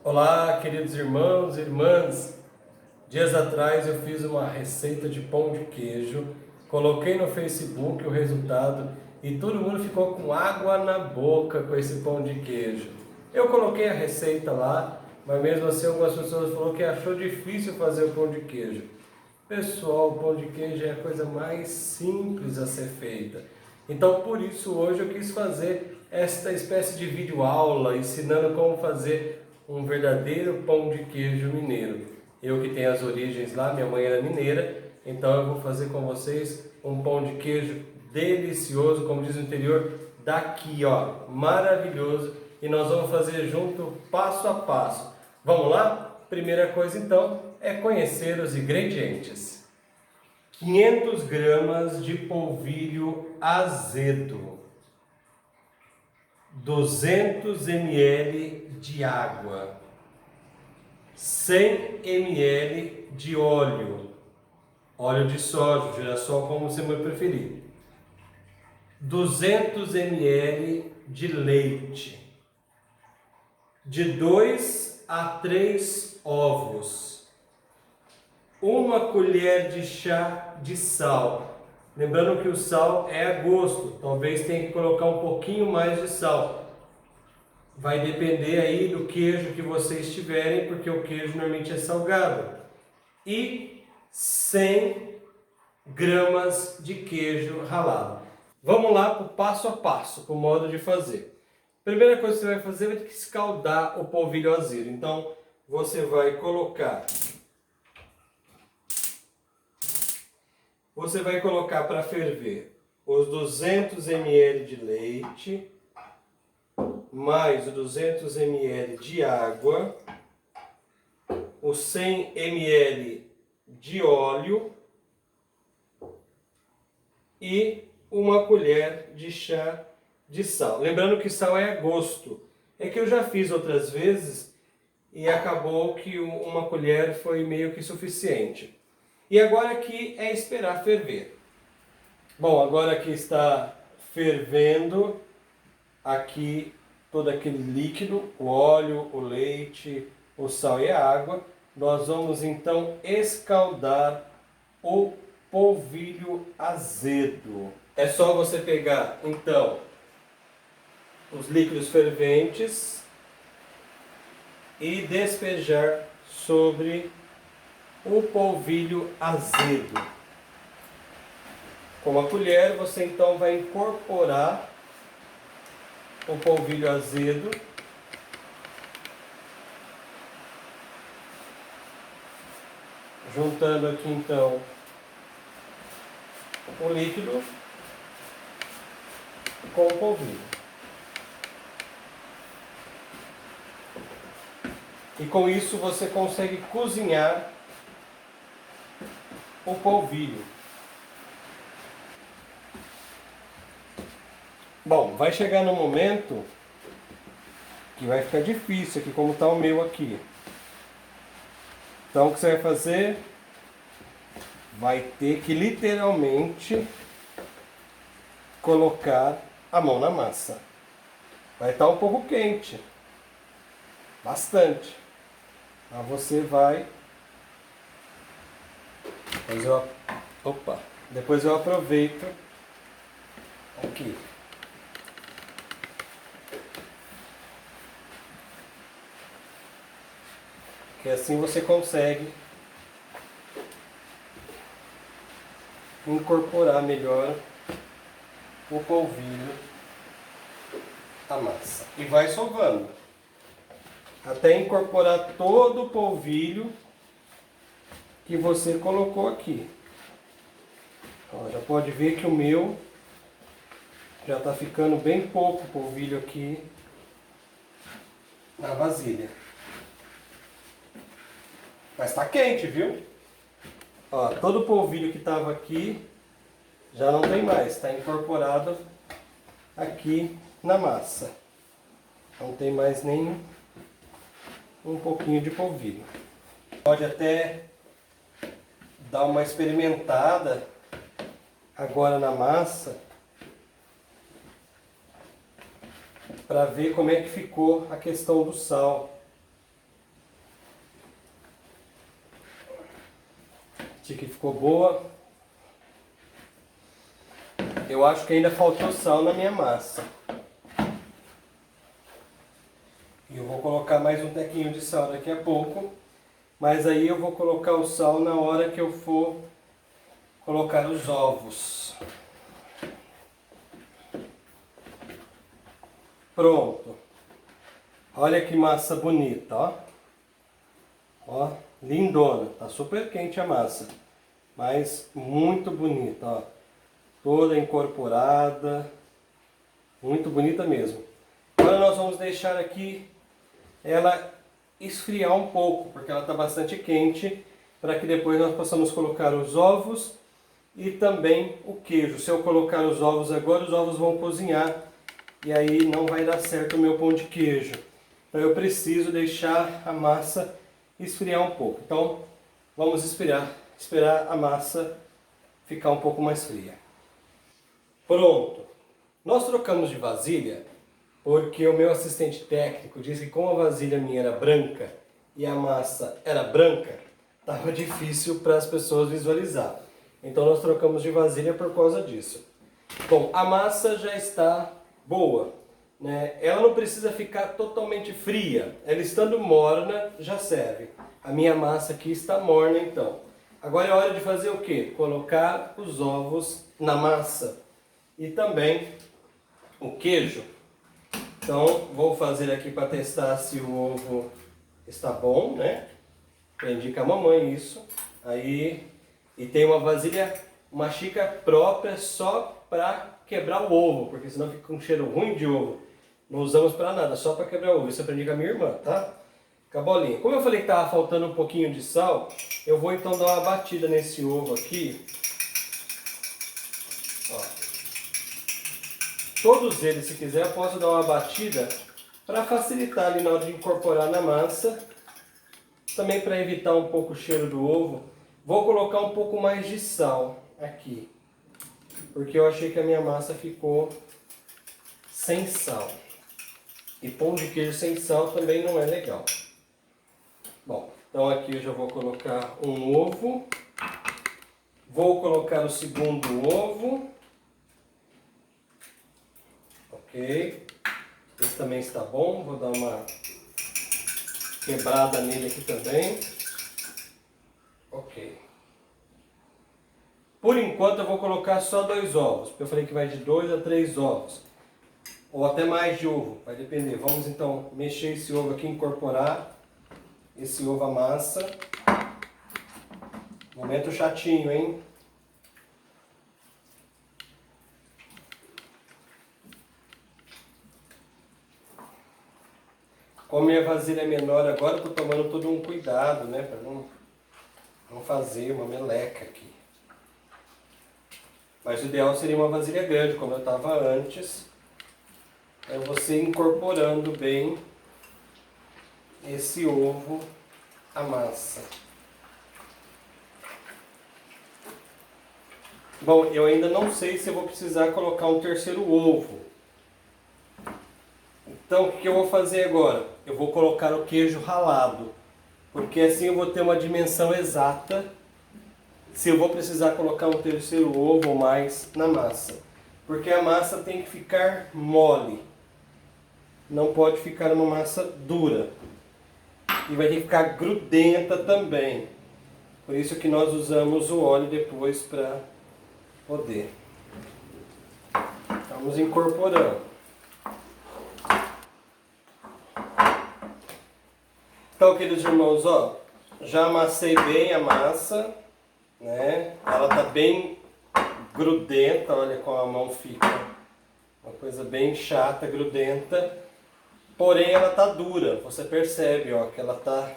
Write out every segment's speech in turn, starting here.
Olá, queridos irmãos e irmãs. Dias atrás eu fiz uma receita de pão de queijo, coloquei no Facebook o resultado e todo mundo ficou com água na boca com esse pão de queijo. Eu coloquei a receita lá, mas mesmo assim algumas pessoas falaram que achou difícil fazer o pão de queijo. Pessoal, o pão de queijo é a coisa mais simples a ser feita. Então, por isso, hoje eu quis fazer esta espécie de vídeo aula ensinando como fazer um verdadeiro pão de queijo mineiro. Eu que tenho as origens lá, minha mãe era mineira, então eu vou fazer com vocês um pão de queijo delicioso, como diz o interior, daqui, ó, maravilhoso. E nós vamos fazer junto, passo a passo. Vamos lá? Primeira coisa então é conhecer os ingredientes. 500 gramas de polvilho azedo, 200 ml de água, 100 ml de óleo, óleo de soja, girassol, como você vai preferir, 200 ml de leite, de 2 a 3 ovos, 1 colher de chá de sal. Lembrando que o sal é a gosto, talvez tenha que colocar um pouquinho mais de sal. Vai depender aí do queijo que vocês tiverem, porque o queijo normalmente é salgado. E 100 gramas de queijo ralado. Vamos lá para o passo a passo, para o modo de fazer. Primeira coisa que você vai fazer é ter que escaldar o polvilho azedo. Então, você vai colocar para ferver os 200 ml de leite, mais os 200 ml de água, os 100 ml de óleo e 1 colher de chá de sal. Lembrando que sal é a gosto. É que eu já fiz outras vezes e acabou que 1 colher foi meio que suficiente. E agora aqui é esperar ferver. Bom, agora que está fervendo, aqui todo aquele líquido, o óleo, o leite, o sal e a água, nós vamos então escaldar o polvilho azedo. É só você pegar então os líquidos ferventes e despejar sobre o polvilho azedo. Com a colher você então vai incorporar o polvilho azedo juntando aqui então o líquido com o polvilho. E com isso você consegue cozinhar o polvilho. Bom, vai chegar no momento que vai ficar difícil aqui, como está o meu aqui. Então o que você vai fazer? Vai ter que literalmente colocar a mão na massa. Vai estar um pouco quente. Bastante. Então você vai... Depois eu aproveito aqui. Que assim você consegue incorporar melhor o polvilho à massa. E vai sovando até incorporar todo o polvilho que você colocou aqui. Ó, já pode ver que o meu já está ficando bem pouco polvilho aqui na vasilha. Mas está quente, viu? Ó, todo o polvilho que estava aqui já não tem mais, está incorporado aqui na massa. Não tem mais nem um pouquinho de polvilho. Pode até dar uma experimentada agora na massa para ver como é que ficou a questão do sal. Acho que ficou boa. Eu acho que ainda faltou sal na minha massa. E eu vou colocar mais um tequinho de sal daqui a pouco. Mas aí eu vou colocar o sal na hora que eu for colocar os ovos. Pronto. Olha que massa bonita, ó. Ó, lindona. Tá super quente a massa. Mas muito bonita, ó. Toda incorporada. Muito bonita mesmo. Agora nós vamos deixar aqui ela esfriar um pouco, porque ela está bastante quente, para que depois nós possamos colocar os ovos e também o queijo. Se eu colocar os ovos agora, os ovos vão cozinhar e aí não vai dar certo o meu pão de queijo. Então eu preciso deixar a massa esfriar um pouco. Então vamos esperar a massa ficar um pouco mais fria. Pronto! Nós trocamos de vasilha porque o meu assistente técnico disse que como a vasilha minha era branca e a massa era branca, estava difícil para as pessoas visualizar. Então nós trocamos de vasilha por causa disso. Bom, a massa já está boa, né? Ela não precisa ficar totalmente fria. Ela estando morna já serve. A minha massa aqui está morna então. Agora é hora de fazer o quê? Colocar os ovos na massa e também o queijo. Então, vou fazer aqui para testar se o ovo está bom, né? Aprendi com a mamãe isso. Aí, e tem uma vasilha, uma xícara própria só para quebrar o ovo, porque senão fica com um cheiro ruim de ovo. Não usamos para nada, só para quebrar o ovo. Isso eu aprendi com a minha irmã, tá? Com a bolinha. Como eu falei que estava faltando um pouquinho de sal, eu vou então dar uma batida nesse ovo aqui. Ó. Todos eles, se quiser, eu posso dar uma batida para facilitar ali na hora de incorporar na massa. Também para evitar um pouco o cheiro do ovo. Vou colocar um pouco mais de sal aqui. Porque eu achei que a minha massa ficou sem sal. E pão de queijo sem sal também não é legal. Bom, então aqui eu já vou colocar um ovo. Vou colocar o segundo ovo. Ok, esse também está bom, vou dar uma quebrada nele aqui também. Ok. Por enquanto eu vou colocar só 2 ovos, porque eu falei que vai de 2 a 3 ovos. Ou até mais de ovo, vai depender. Vamos então mexer esse ovo aqui, incorporar esse ovo à massa. Momento chatinho, hein? Como minha vasilha é menor agora, eu estou tomando todo um cuidado, né? Para não fazer uma meleca aqui. Mas o ideal seria uma vasilha grande, como eu estava antes. É você incorporando bem esse ovo à massa. Bom, eu ainda não sei se eu vou precisar colocar um terceiro ovo. Então, o que eu vou fazer agora? Eu vou colocar o queijo ralado, porque assim eu vou ter uma dimensão exata se eu vou precisar colocar um terceiro ovo ou mais na massa. Porque a massa tem que ficar mole, não pode ficar uma massa dura. E vai ter que ficar grudenta também. Por isso que nós usamos o óleo depois para poder. Vamos incorporando. Então, queridos irmãos, ó, já amassei bem a massa, né? Ela tá bem grudenta, olha como a mão fica. Uma coisa bem chata, grudenta. Porém, ela tá dura. Você percebe, ó, que ela tá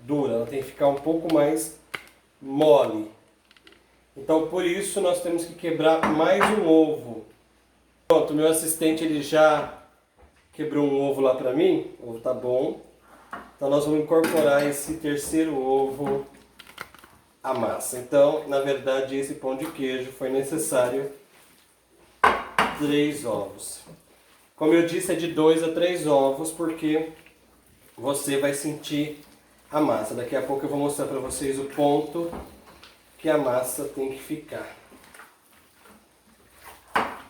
dura. Ela tem que ficar um pouco mais mole. Então, por isso, nós temos que quebrar mais um ovo. Pronto, meu assistente ele já quebrou um ovo lá pra mim. O ovo tá bom. Então nós vamos incorporar esse terceiro ovo à massa. Então, na verdade, esse pão de queijo foi necessário 3 ovos. Como eu disse, é de 2 a 3 ovos, porque você vai sentir a massa. Daqui a pouco eu vou mostrar para vocês o ponto que a massa tem que ficar.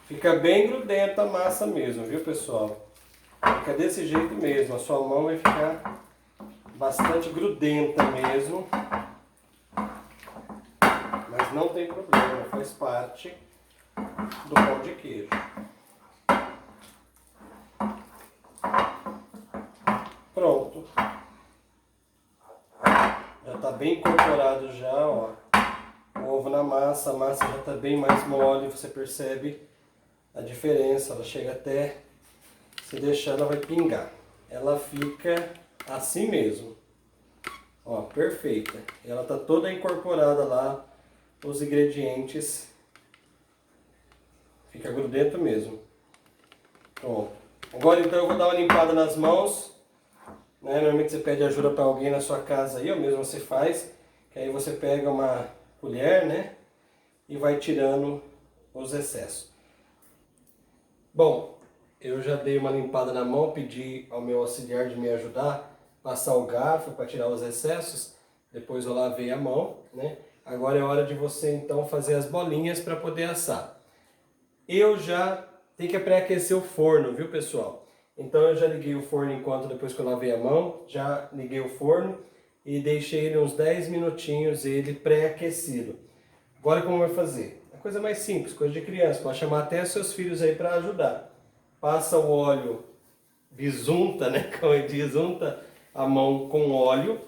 Fica bem grudenta a massa mesmo, viu, pessoal? Fica desse jeito mesmo, a sua mão vai ficar bastante grudenta mesmo. Mas não tem problema, faz parte do pão de queijo. Pronto. Já está bem incorporado já, ó. O ovo na massa, a massa já está bem mais mole, você percebe a diferença. Ela chega até, se deixar ela vai pingar. Ela fica assim mesmo. Ó, perfeita. Ela está toda incorporada lá, os ingredientes. Fica grudento mesmo. Pronto. Agora então eu vou dar uma limpada nas mãos. Né? Normalmente você pede ajuda para alguém na sua casa aí, ou mesmo você faz. Que aí você pega uma colher, né? E vai tirando os excessos. Bom, eu já dei uma limpada na mão, pedi ao meu auxiliar de me ajudar, passar o garfo para tirar os excessos. Depois eu lavei a mão, né? Agora é hora de você então fazer as bolinhas para poder assar. Eu já tenho que pré-aquecer o forno, viu, pessoal? Então eu já liguei o forno enquanto depois que eu lavei a mão, já liguei o forno e deixei ele uns 10 minutinhos ele pré-aquecido. Agora como vai fazer? É coisa mais simples, coisa de criança, pode chamar até seus filhos aí para ajudar. Passa o óleo, bisunta, né? Como diz, unta a mão com óleo,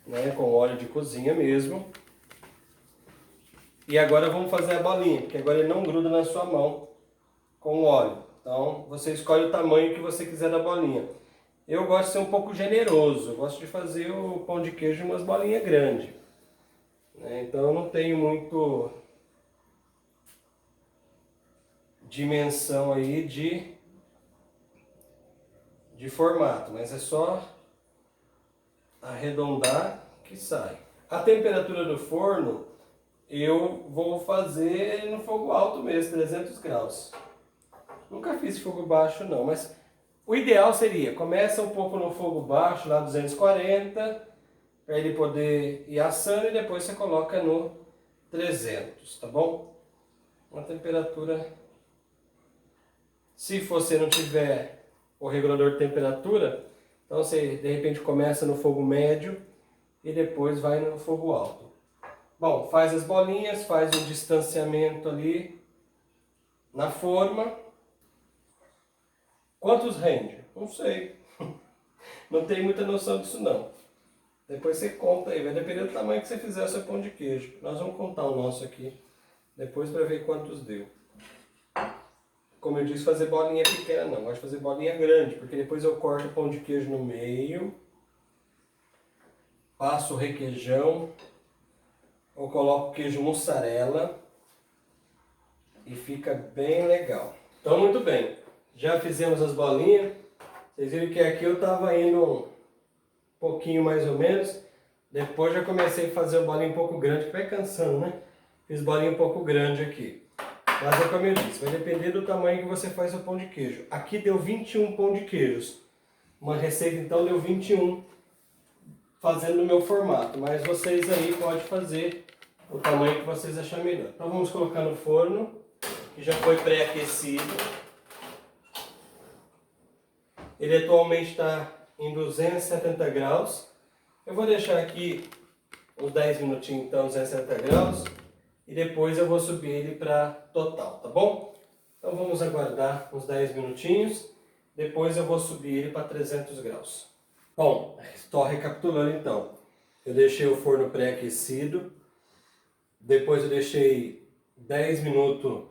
né? Com óleo de cozinha mesmo. E agora vamos fazer a bolinha, porque agora ele não gruda na sua mão com óleo. Então você escolhe o tamanho que você quiser da bolinha. Eu gosto de ser um pouco generoso, eu gosto de fazer o pão de queijo em umas bolinhas grandes. Né? Então eu não tenho muito dimensão aí de formato, mas é só arredondar que sai. A temperatura do forno eu vou fazer no fogo alto mesmo, 300 graus. Nunca fiz fogo baixo não, mas o ideal seria, começa um pouco no fogo baixo, lá 240, para ele poder ir assando e depois você coloca no 300, tá bom? Uma temperatura, se você não tiver o regulador de temperatura, então você de repente começa no fogo médio e depois vai no fogo alto. Bom, faz as bolinhas, faz o distanciamento ali na forma. Quantos rende? Não sei. Não tenho muita noção disso não. Depois você conta aí, vai depender do tamanho que você fizer o seu pão de queijo. Nós vamos contar o nosso aqui, depois para ver quantos deu. Como eu disse, fazer bolinha pequena não, gosto de fazer bolinha grande, porque depois eu corto o pão de queijo no meio, passo o requeijão, ou coloco queijo mussarela e fica bem legal. Então muito bem, já fizemos as bolinhas, vocês viram que aqui eu estava indo um pouquinho mais ou menos, depois já comecei a fazer bolinha um pouco grande, que vai cansando, né? Fiz bolinha um pouco grande aqui. Mas é como eu disse, vai depender do tamanho que você faz o pão de queijo. Aqui deu 21 pão de queijos. Uma receita então deu 21 fazendo no meu formato. Mas vocês aí podem fazer o tamanho que vocês acharem melhor. Então vamos colocar no forno, que já foi pré-aquecido. Ele atualmente está em 270 graus. Eu vou deixar aqui uns 10 minutinhos então, 270 graus. E depois eu vou subir ele para total, tá bom? Então vamos aguardar uns 10 minutinhos. Depois eu vou subir ele para 300 graus. Bom, estou recapitulando então. Eu deixei o forno pré-aquecido. Depois eu deixei 10 minutos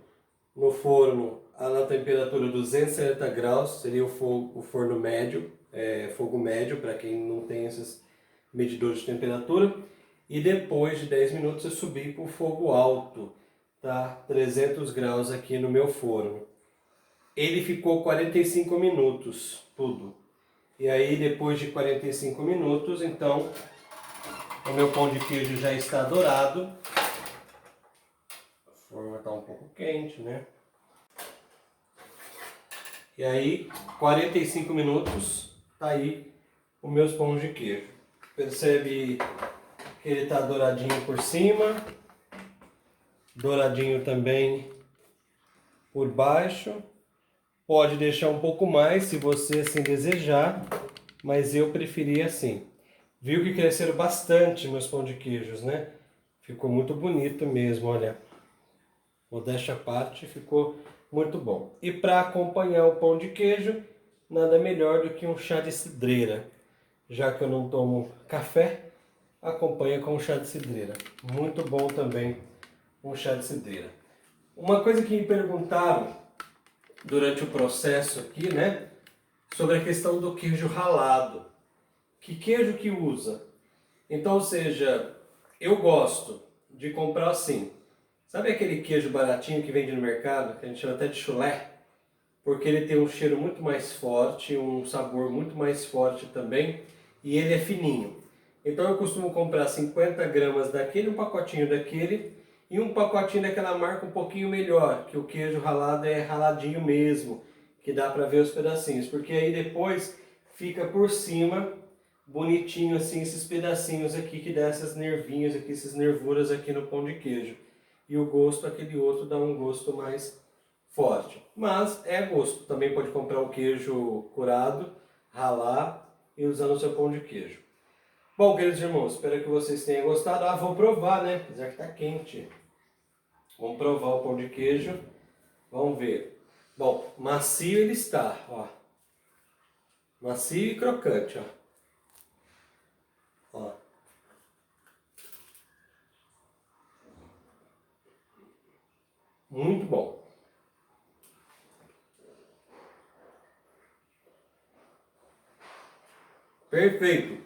no forno na temperatura 270 graus. Seria o forno médio, fogo médio para quem não tem esses medidores de temperatura. E depois de 10 minutos eu subi para o fogo alto, tá? 300 graus aqui no meu forno. Ele ficou 45 minutos, tudo. E aí depois de 45 minutos, então, o meu pão de queijo já está dourado. A forma está um pouco quente, né? E aí, 45 minutos, tá aí os meus pães de queijo. Percebe que ele tá douradinho por cima, douradinho também por baixo. Pode deixar um pouco mais se você assim desejar, mas eu preferi assim. Viu que cresceram bastante meus pão de queijos, né? Ficou muito bonito mesmo, olha. Modéstia à parte, ficou muito bom. E para acompanhar o pão de queijo, nada melhor do que um chá de cidreira. Já que eu não tomo café, acompanha com um chá de cidreira. Muito bom também um chá de cidreira. Uma coisa que me perguntaram durante o processo aqui, né? Sobre a questão do queijo ralado. Que queijo que usa? Então, ou seja, eu gosto de comprar assim. Sabe aquele queijo baratinho que vende no mercado, que a gente chama até de chulé? Porque ele tem um cheiro muito mais forte, um sabor muito mais forte também, e ele é fininho. Então eu costumo comprar 50 gramas daquele, um pacotinho daquele, e um pacotinho daquela marca um pouquinho melhor, que o queijo ralado é raladinho mesmo, que dá para ver os pedacinhos, porque aí depois fica por cima bonitinho assim esses pedacinhos aqui que dá essas nervinhas aqui, essas nervuras aqui no pão de queijo. E o gosto, aquele outro, dá um gosto mais forte. Mas é gosto. Também pode comprar o queijo curado, ralar e usar no seu pão de queijo. Bom, queridos irmãos, espero que vocês tenham gostado. Ah, vou provar, né? Apesar que tá quente. Vamos provar o pão de queijo. Vamos ver. Bom, macio ele está, ó. Macio e crocante, ó. Ó. Muito bom. Perfeito.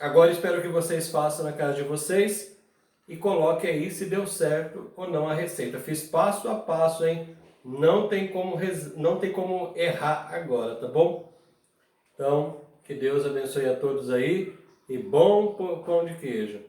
Agora espero que vocês façam na casa de vocês e coloquem aí se deu certo ou não a receita. Fiz passo a passo, hein? Não tem como errar agora, tá bom? Então, que Deus abençoe a todos aí e bom pão de queijo.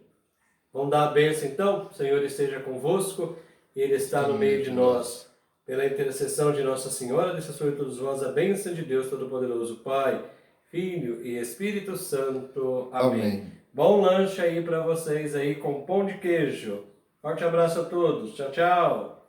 Vamos dar a bênção então? O Senhor esteja convosco e Ele está no meio de nós. Pela intercessão de Nossa Senhora, desça sobre todos vós a bênção de Deus Todo-Poderoso, Pai, Filho e Espírito Santo. Amém. Bom lanche aí para vocês aí com pão de queijo. Forte abraço a todos. Tchau, tchau.